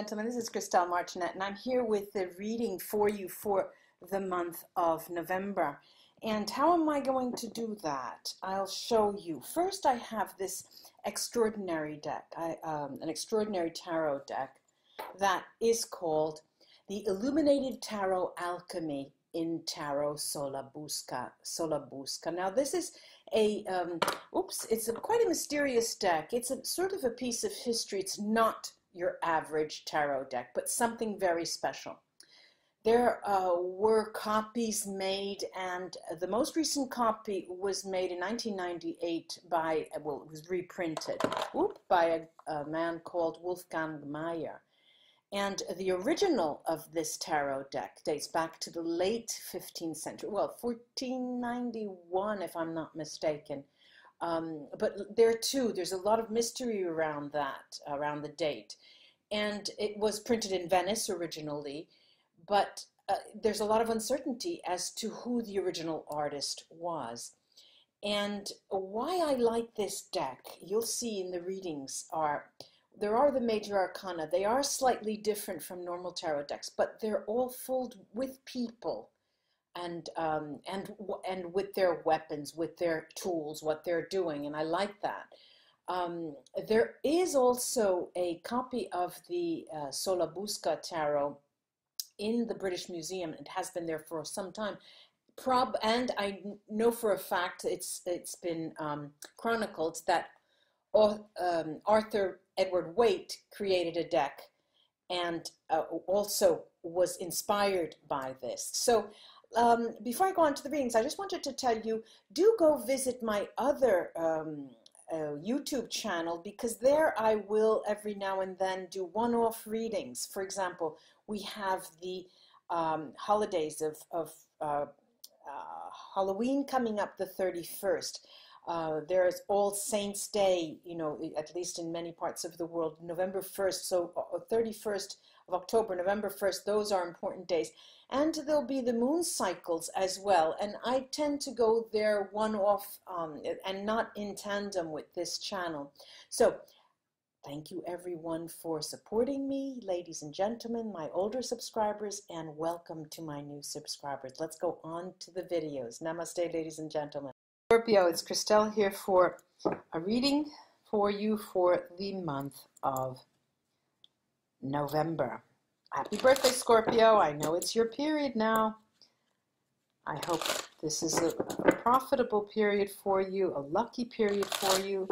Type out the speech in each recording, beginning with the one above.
gentlemen, this is Christelle Martinette, and I'm here with the reading for you for the month of November. And how am I going to do that? I'll show you. First, I have this extraordinary deck, an extraordinary tarot deck that is called the Illuminated Tarot Alchemy in Tarot Sola Busca. Now, this is it's quite a mysterious deck. It's a sort of a piece of history. It's not your average tarot deck, but something very special. There were copies made, and the most recent copy was made in 1998 by, well, it was reprinted by a man called Wolfgang Meyer. And the original of this tarot deck dates back to the late 15th century, well, 1491, if I'm not mistaken. But there's a lot of mystery around that, around the date. And it was printed in Venice originally, but there's a lot of uncertainty as to who the original artist was. And why I like this deck, you'll see in the readings, there are the major arcana. They are slightly different from normal tarot decks, but they're all filled with people and with their weapons, with their tools, what they're doing, and I like that. There is also a copy of the Sola Busca tarot in the British Museum. It has been there for some time. And I know for a fact it's been chronicled that Arthur Edward Waite created a deck and also was inspired by this. So before I go on to the readings, I just wanted to tell you, do go visit my other YouTube channel, because there I will every now and then do one-off readings. For example, we have the holidays of Halloween coming up the 31st. There's All Saints Day, you know, at least in many parts of the world, November 1st, so 31st of October, November 1st, those are important days. And there'll be the moon cycles as well, and I tend to go there one-off and not in tandem with this channel. So thank you everyone for supporting me, ladies and gentlemen, my older subscribers, and welcome to my new subscribers. Let's go on to the videos. Namaste, ladies and gentlemen. Scorpio, it's Christelle here for a reading for you for the month of November. Happy birthday, Scorpio. I know it's your period now. I hope this is a profitable period for you, a lucky period for you.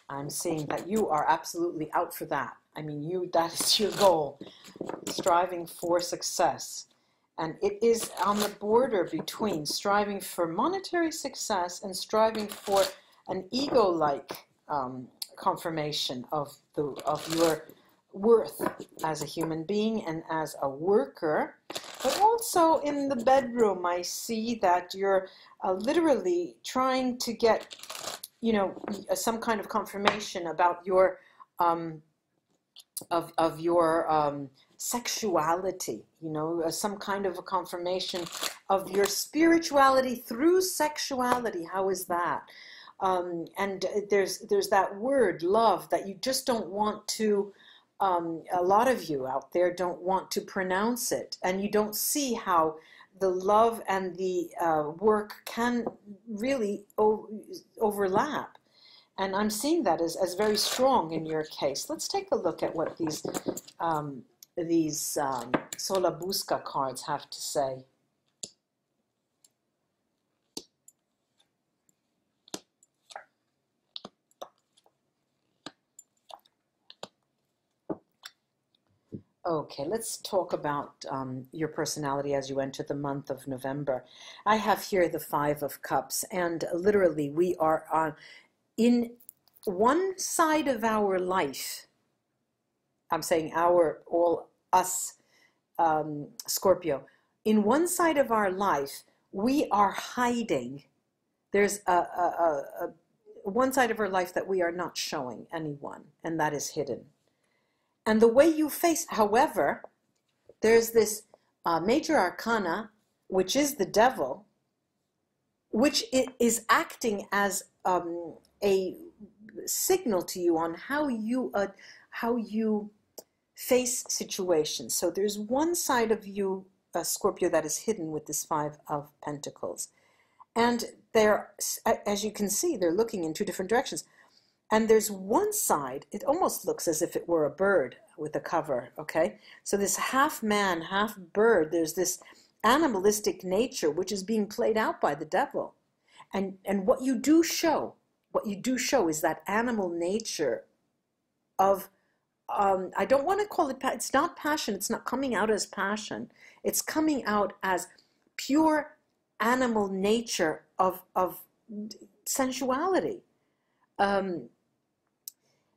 I'm seeing that you are absolutely out for that. I mean, that is your goal, striving for success. And it is on the border between striving for monetary success and striving for an ego-like confirmation of your worth as a human being and as a worker. But also in the bedroom, I see that you're literally trying to get, you know, some kind of confirmation about your of your sexuality, you know, some kind of a confirmation of your spirituality through sexuality. How is that? And there's that word, love, that you just don't want to, a lot of you out there don't want to pronounce it, and you don't see how the love and the work can really overlap. And I'm seeing that as very strong in your case. Let's take a look at what these Sola Busca cards have to say. Okay, let's talk about your personality as you enter the month of November. I have here the Five of Cups, and literally we are in one side of our life. I'm saying all us, Scorpio. In one side of our life, we are hiding. There's one side of our life that we are not showing anyone, and that is hidden. And the way you face, however, there's this major arcana, which is the devil, which is acting as a signal to you on how you face situations. So there's one side of you, Scorpio, that is hidden with this Five of Pentacles. And they're, as you can see, they're looking in two different directions. And there's one side, it almost looks as if it were a bird with a cover, okay? So this half man, half bird, there's this animalistic nature which is being played out by the devil. And what you do show is that animal nature of, I don't want to call it, it's not passion, it's not coming out as passion, it's coming out as pure animal nature of sensuality.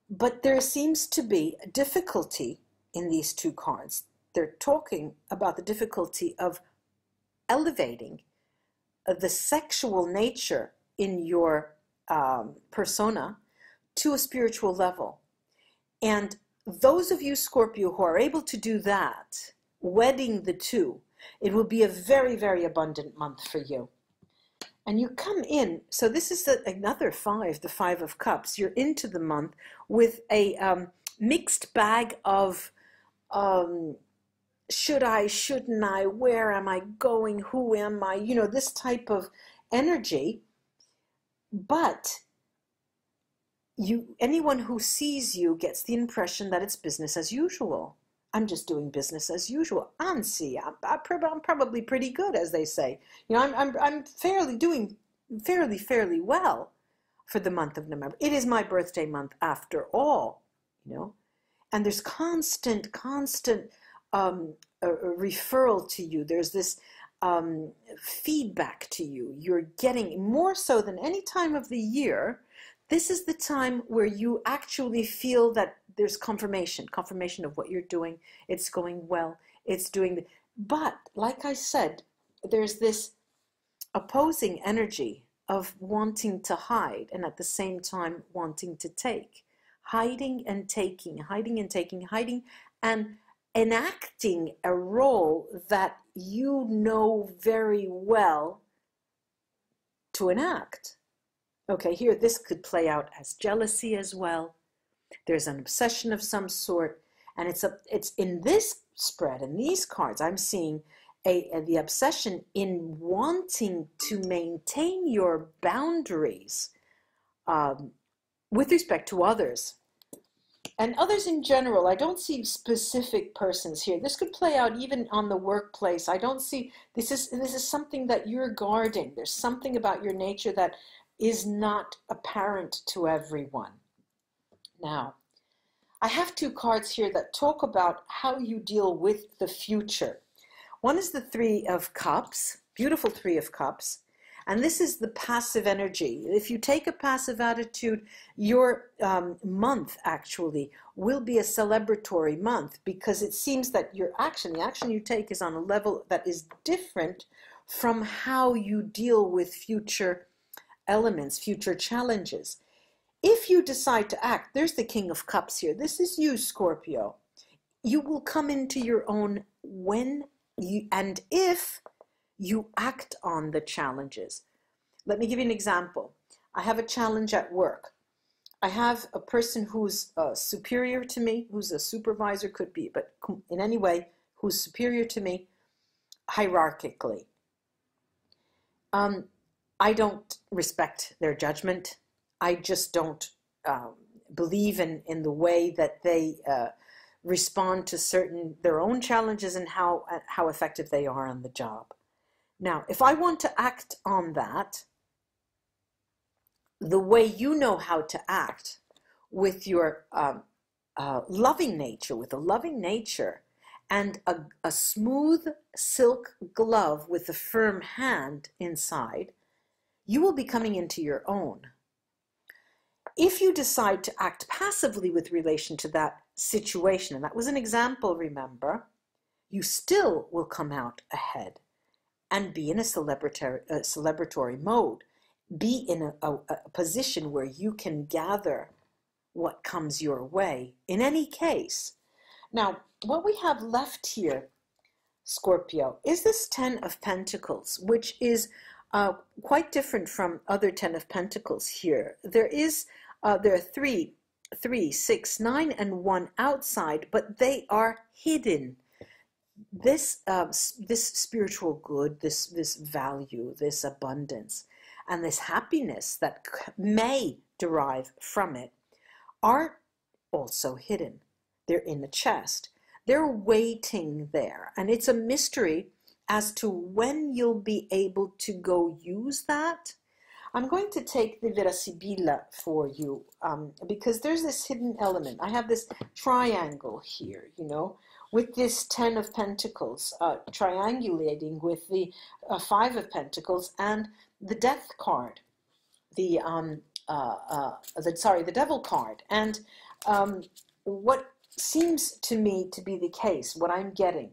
But there seems to be a difficulty in these two cards. They're talking about the difficulty of elevating the sexual nature in your persona to a spiritual level. And those of you, Scorpio, who are able to do that, wedding the two, it will be a very, very abundant month for you. And you come in, so this is another five, the Five of Cups. You're into the month with a mixed bag of should I, shouldn't I, where am I going, who am I, you know, this type of energy. But anyone who sees you gets the impression that it's business as usual. I'm just doing business as usual. Ansi, I'm probably pretty good, as they say. You know, I'm doing fairly well for the month of November. It is my birthday month after all, you know. And there's constant referral to you. There's this feedback to you. You're getting more so than any time of the year. This is the time where you actually feel that there's confirmation of what you're doing. It's going well. It's doing the, but like I said, there's this opposing energy of wanting to hide and at the same time wanting to take. Hiding and taking, hiding and taking, hiding and enacting a role that you know very well to enact. Okay, here this could play out as jealousy as well. There's an obsession of some sort, and it's in this spread, in these cards, I'm seeing the obsession in wanting to maintain your boundaries with respect to others. And others in general, I don't see specific persons here. This could play out even on the workplace. I don't see, this is something that you're guarding. There's something about your nature that is not apparent to everyone. Now, I have two cards here that talk about how you deal with the future. One is the Three of Cups, beautiful Three of Cups, and this is the passive energy. If you take a passive attitude, your month actually will be a celebratory month because it seems that the action you take is on a level that is different from how you deal with future elements, future challenges. If you decide to act, there's the King of Cups here. This is you, Scorpio. You will come into your own when you, and if you act on the challenges. Let me give you an example. I have a challenge at work. I have a person who's superior to me, who's a supervisor, could be, but in any way, who's superior to me hierarchically. I don't respect their judgment. I just don't believe in the way that they respond to their own challenges and how effective they are on the job. Now, if I want to act on that, the way you know how to act with your loving nature, with a loving nature and a smooth silk glove with a firm hand inside, you will be coming into your own. If you decide to act passively with relation to that situation, and that was an example, remember, you still will come out ahead and be in a celebratory mode, be in a position where you can gather what comes your way in any case. Now, what we have left here, Scorpio, is this Ten of Pentacles, which is quite different from other Ten of Pentacles here. There is There are 3, 3, 6, 9, and 1 outside, but they are hidden. This spiritual good, this value, this abundance, and this happiness that may derive from it are also hidden. They're in the chest. They're waiting there, and it's a mystery as to when you'll be able to go use that. I'm going to take the Vera Sibilla for you because there's this hidden element. I have this triangle here, you know, with this 10 of Pentacles triangulating with the 5 of Pentacles and the Death card, the Devil card. And what seems to me to be the case, what I'm getting,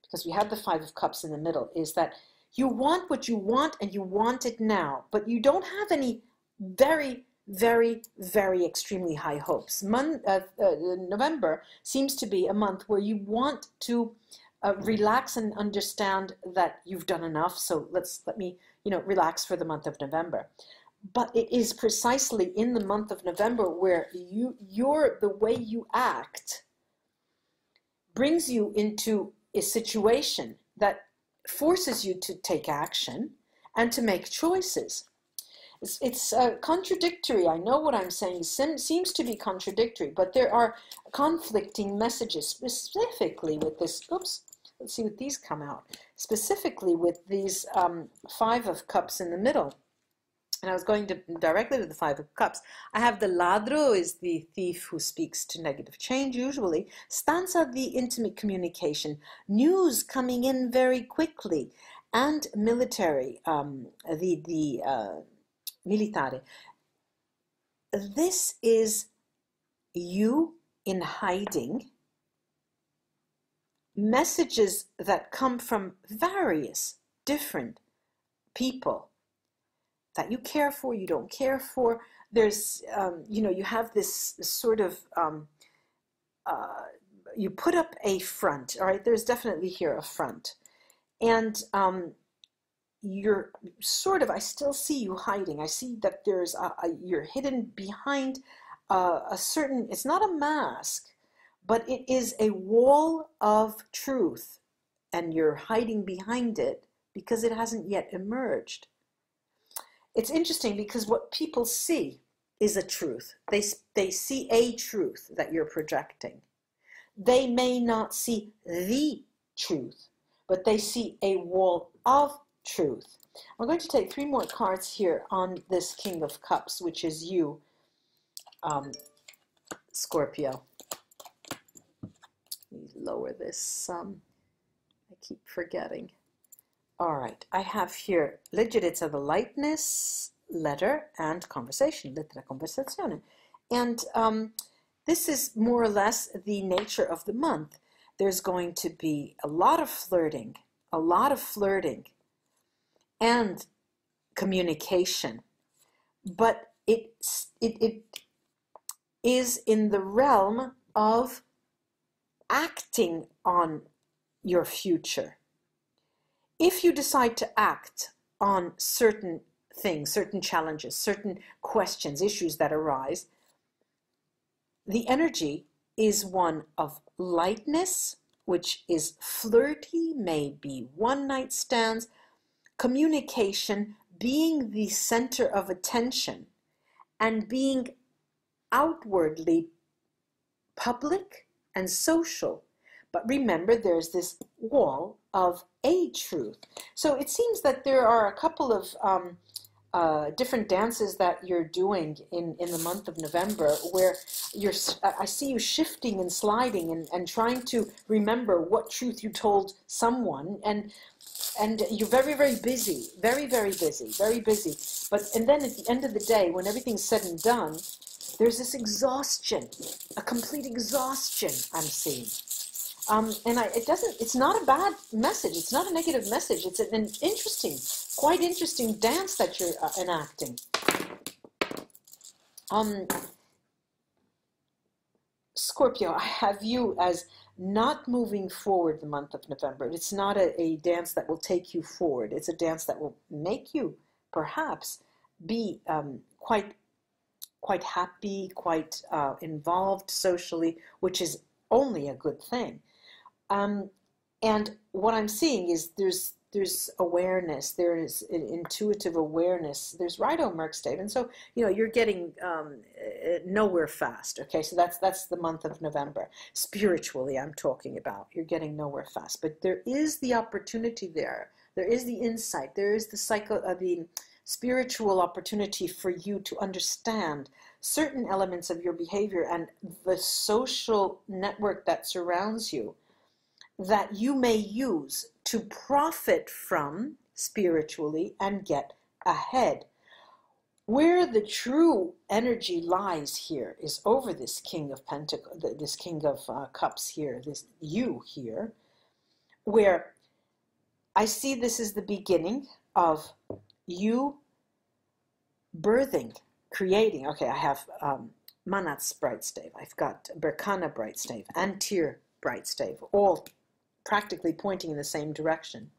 because we have the 5 of Cups in the middle, is that you want what you want and you want it now, but you don't have any very, very, very extremely high hopes. November seems to be a month where you want to relax and understand that you've done enough. So let me, you know, relax for the month of November. But it is precisely in the month of November where the way you act brings you into a situation that forces you to take action and to make choices. It's contradictory. I know what I'm saying seems to be contradictory, but there are conflicting messages specifically with this. Oops, let's see what these come out. Specifically with these 5 of Cups in the middle. And I was going directly to the 5 of Cups. I have the ladro, is the thief who speaks to negative change usually. Stanza, the intimate communication. News coming in very quickly. And military, militare. This is you in hiding. Messages that come from various different people that you care for, you don't care for. There's, you know, you have this sort of, you put up a front, all right? There's definitely here a front. And you're sort of, I still see you hiding. I see that there's, you're hidden behind a certain, it's not a mask, but it is a wall of truth. And you're hiding behind it because it hasn't yet emerged. It's interesting because what people see is a truth. They see a truth that you're projecting. They may not see the truth, but they see a wall of truth. I'm going to take 3 more cards here on this King of Cups, which is you, Scorpio. Let me lower this. I keep forgetting. All right, I have here leggerezza, the lightness, letter, and conversation, lettera conversazione. And this is more or less the nature of the month. There's going to be a lot of flirting and communication, but it is in the realm of acting on your future. If you decide to act on certain things, certain challenges, certain questions, issues that arise, the energy is one of lightness, which is flirty, maybe one-night stands, communication, being the center of attention, and being outwardly public and social. But remember, there's this wall of a truth. So it seems that there are a couple of different dances that you're doing in the month of November where I see you shifting and sliding and trying to remember what truth you told someone, and you're very, very busy, very, very busy, very busy. And then at the end of the day, when everything's said and done, there's this exhaustion, a complete exhaustion I'm seeing. It's not a bad message. It's not a negative message. It's an interesting, quite interesting dance that you're enacting. Scorpio, I have you as not moving forward the month of November. It's not a dance that will take you forward. It's a dance that will make you perhaps be quite quite happy, quite involved socially, which is only a good thing. And what I'm seeing is there's awareness, there is an intuitive awareness, there's Rido Merkstave, and so you're getting nowhere fast. Okay, so that's the month of November. Spiritually, I'm talking about. You're getting nowhere fast, but there is the opportunity there. There is the insight. There is the the spiritual opportunity for you to understand certain elements of your behavior and the social network that surrounds you, that you may use to profit from spiritually and get ahead. Where the true energy lies here is over this King of Pentacles, this King of Cups here, this you here, where I see this is the beginning of you birthing, creating. Okay, I have Manat's bright stave, I've got Berkana bright stave, and Tyr bright stave, all practically pointing in the same direction.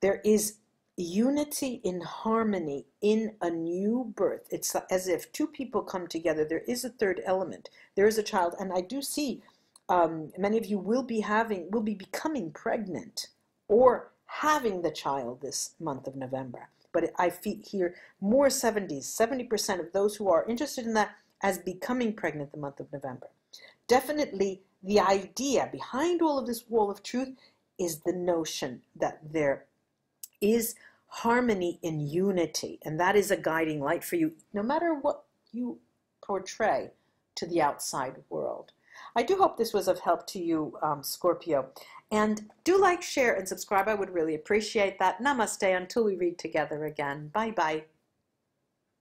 There is unity in harmony in a new birth. It's as if two people come together. There is a third element. There is a child, and I do see many of you will be becoming pregnant or having the child this month of November. But I feel here more 70% of those who are interested in that as becoming pregnant the month of November. Definitely the idea behind all of this wall of truth is the notion that there is harmony in unity, and that is a guiding light for you, no matter what you portray to the outside world. I do hope this was of help to you, Scorpio, and do like, share, and subscribe. I would really appreciate that. Namaste until we read together again. Bye-bye.